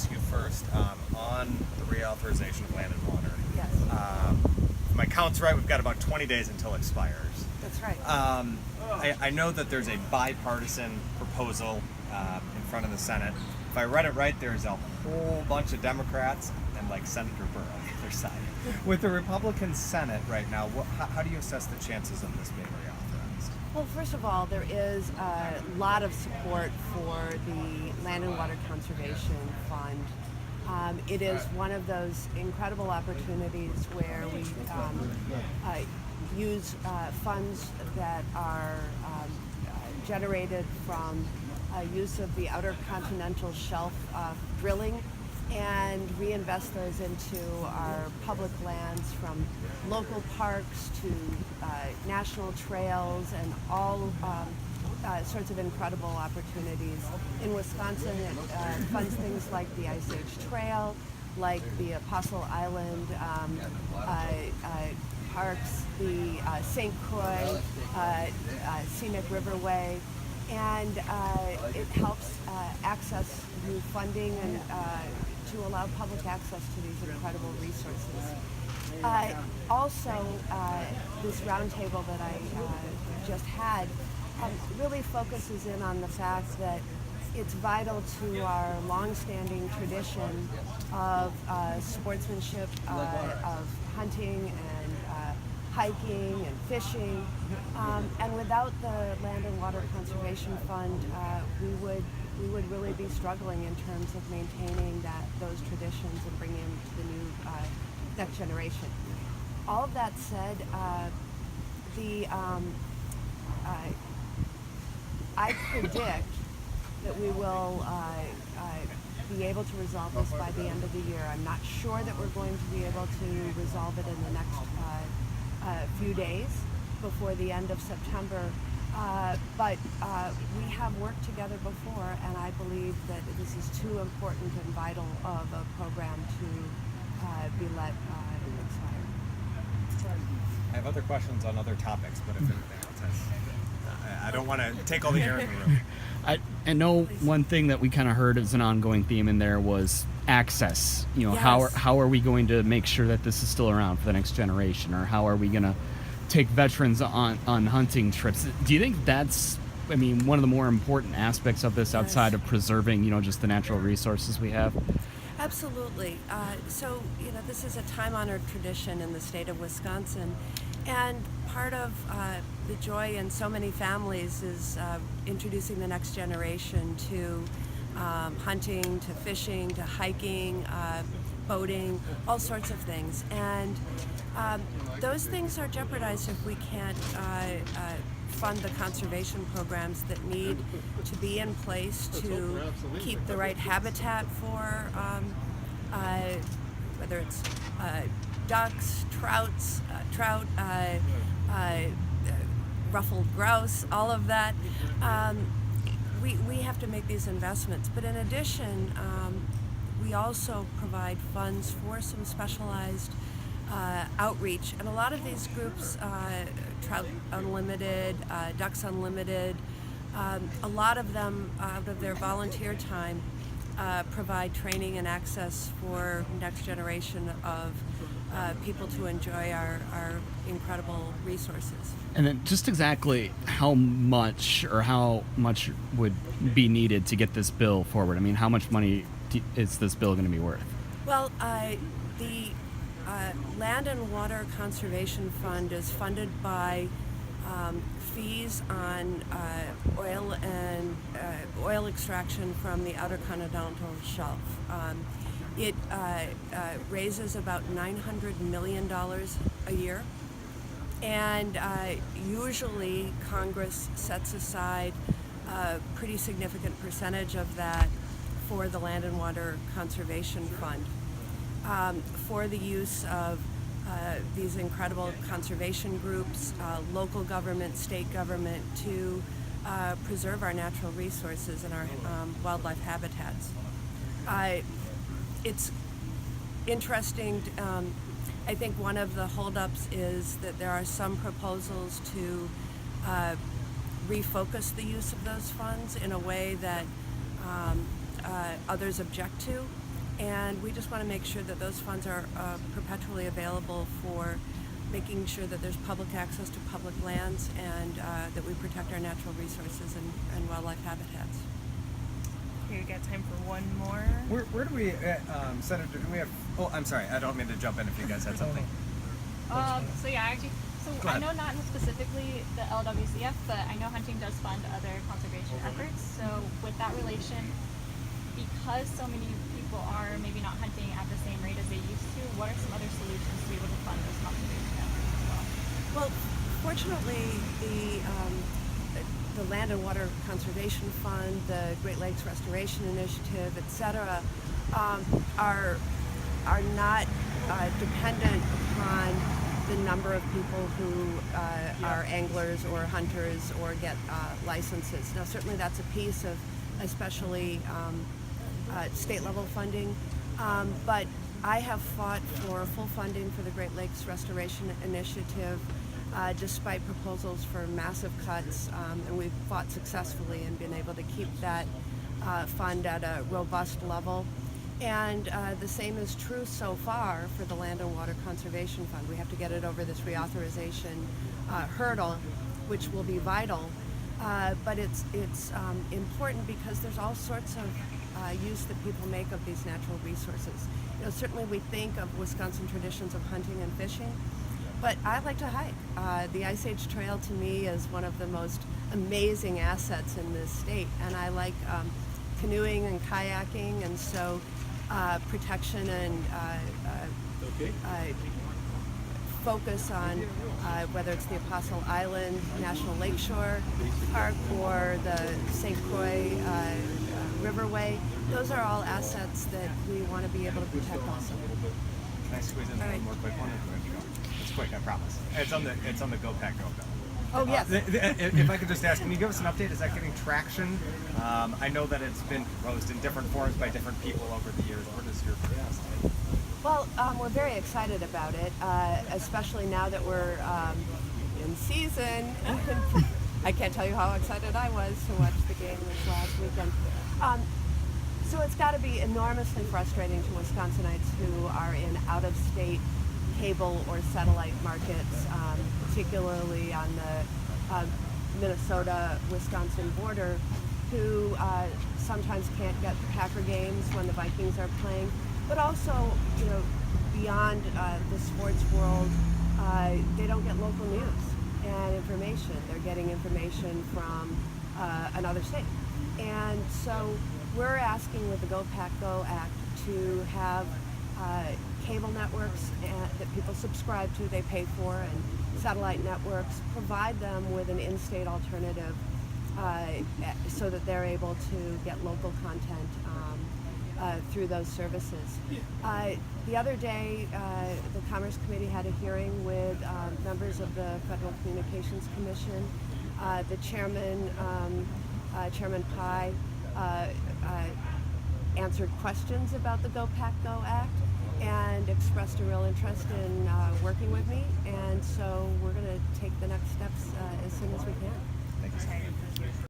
ask you first on the reauthorization of land and water. Yes. If my count's right, we've got about 20 days until it expires. That's right. I know that there's a bipartisan proposal in front of the Senate. If I read it right, there's a whole bunch of Democrats and like Senator Burr on the other side. With the Republican Senate right now, how do you assess the chances of this being reauthorized? Well, first of all, there is a lot of support for the Land and Water Conservation Fund. It is one of those incredible opportunities where we use funds that are generated from use of the outer continental shelf drilling and reinvest those into our public lands, from local parks to national trails and all sorts of incredible opportunities. In Wisconsin, it funds things like the Ice Age Trail, like the Apostle Island parks, the St. Croix Scenic Riverway, and it helps access new funding and to allow public access to these incredible resources. Also, this roundtable that I just had really focuses in on the fact that it's vital to our long-standing tradition of sportsmanship, of hunting and hiking and fishing, and without the Land and Water Conservation Fund, we would really be struggling in terms of maintaining those traditions and bringing them to the new next generation. All of that said, I predict that we will be able to resolve this by the end of the year. I'm not sure that we're going to be able to resolve it in the next few days before the end of September, but we have worked together before, and I believe that this is too important and vital of a program to be let expire. I have other questions on other topics, but if anything else I don't want to take all the air in the room. I know one thing that we kind of heard as an ongoing theme in there was access. You know, Yes. how are we going to make sure that this is still around for the next generation, or how are we going to take veterans on hunting trips? Do you think that's, I mean, one of the more important aspects of this outside of preserving, just the natural resources we have? Absolutely. So, this is a time-honored tradition in the state of Wisconsin, and part of the joy in so many families is introducing the next generation to hunting, to fishing, to hiking, boating, all sorts of things. And those things are jeopardized if we can't fund the conservation programs that need to be in place to keep the right habitat for whether it's ducks, trout, ruffled grouse, all of that. We have to make these investments. But in addition, we also provide funds for some specialized outreach. And a lot of these groups, Trout Unlimited, Ducks Unlimited, a lot of them, out of their volunteer time, provide training and access for next generation of people to enjoy our incredible resources. And then just exactly how much would be needed to get this bill forward? I mean, how much money is this bill going to be worth? Well, the Land and Water Conservation Fund is funded by fees on oil extraction from the outer continental shelf. It raises about $900 million a year, and usually Congress sets aside a pretty significant percentage of that for the Land and Water Conservation Fund, for the use of these incredible conservation groups, local government, state government, to preserve our natural resources and our wildlife habitats. It's interesting. I think one of the holdups is that there are some proposals to refocus the use of those funds in a way that others object to. And we just want to make sure that those funds are perpetually available for making sure that there's public access to public lands and that we protect our natural resources and wildlife habitats. Okay, we got time for one more. Where do we, Senator, do we have, oh, I'm sorry, I don't mean to jump in if you guys had something. So yeah, actually, Go I ahead. know not specifically the LWCF, but I know hunting does fund other conservation efforts. So with that relation, because so many people are maybe not hunting at the same rate as they used to, what are some other solutions to be able to fund those conservation efforts as well? Well, fortunately, the Land and Water Conservation Fund, the Great Lakes Restoration Initiative, etc., are not dependent upon the number of people who are anglers or hunters or get licenses. Now, certainly that's a piece of especially state level funding, but I have fought for full funding for the Great Lakes Restoration Initiative despite proposals for massive cuts, and we've fought successfully and been able to keep that fund at a robust level. And the same is true so far for the Land and Water Conservation Fund. We have to get it over this reauthorization hurdle, which will be vital. But it's important because there's all sorts of use that people make of these natural resources. You know, certainly we think of Wisconsin traditions of hunting and fishing, but I like to hike. The Ice Age Trail to me is one of the most amazing assets in this state, and I like canoeing and kayaking, and so protection and focus on whether it's the Apostle Island National Lakeshore Park or the St. Croix Riverway. Those are all assets that we want to be able to protect also. Can I squeeze in All right. one more quick one? It's quick, I promise. It's on the Go Pack Go bill. Oh, yes. If I could just ask, can you give us an update? Is that getting traction? I know that it's been proposed in different forms by different people over the years. What is your perspective? Well, we're very excited about it, especially now that we're in season. I can't tell you how excited I was to watch the game this last weekend. So it's got to be enormously frustrating to Wisconsinites who are in out-of-state cable or satellite markets, particularly on the Minnesota-Wisconsin border, who sometimes can't get Packer games when the Vikings are playing. But also, you know, beyond the sports world, they don't get local news and information. They're getting information from another state. And so we're asking with the Go Pack Go Act to have cable networks that people subscribe to, they pay for, and satellite networks, provide them with an in-state alternative so that they're able to get local content through those services. The other day, the Commerce Committee had a hearing with members of the Federal Communications Commission. The chairman, Chairman Pai, answered questions about the Go Pack Go Act and expressed a real interest in working with me. And so we're going to take the next steps as soon as we can. Thank you. Okay.